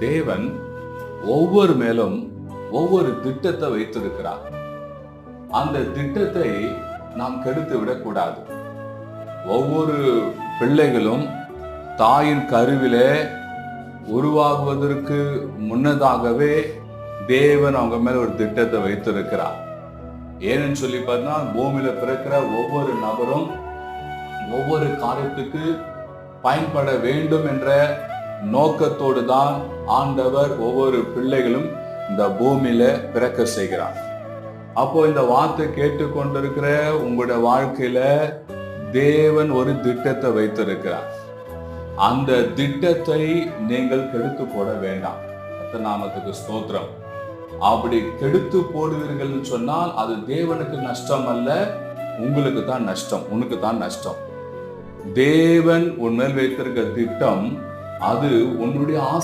தேவன் ஒவ்வொரு மேலும் ஒவ்வொரு திட்டத்தை வைத்திருக்கிறார். அந்த திட்டத்தை நாம் கெடுத்து விடக்கூடாது. ஒவ்வொரு பிள்ளைகளும் தாயின் கருவிலே உருவாகுவதற்கு முன்னதாகவே தேவன் அவங்க மேல ஒரு திட்டத்தை வைத்திருக்கிறார். ஏன்னு சொல்லி பார்த்தா, பூமியில பிறக்கிற ஒவ்வொரு நபரும் ஒவ்வொரு காரியத்துக்கு பயன்பட வேண்டும் என்ற நோக்கத்தோடு தான் ஆண்டவர் ஒவ்வொரு பிள்ளைகளும் இந்த பூமியில பிறக்க செய்கிறார். அப்போ இந்த வார்த்தை கேட்டுக்கொண்டிருக்கிற உங்களுடைய வாழ்க்கையில தேவன் ஒரு திட்டத்தை வைத்திருக்கிறார். அந்த திட்டத்தை நீங்கள் கெடுத்து போட வேண்டாம். கர்த்தர் நாமத்துக்கு ஸ்தோத்திரம். அப்படி கெடுத்து போடுவீர்கள் சொன்னால் அது தேவனுக்கு நஷ்டம் அல்ல, உங்களுக்கு தான் நஷ்டம், உனக்கு தான் நஷ்டம். தேவன் உன் மேல் வைத்திருக்க திட்டம் அது உன்னுடைய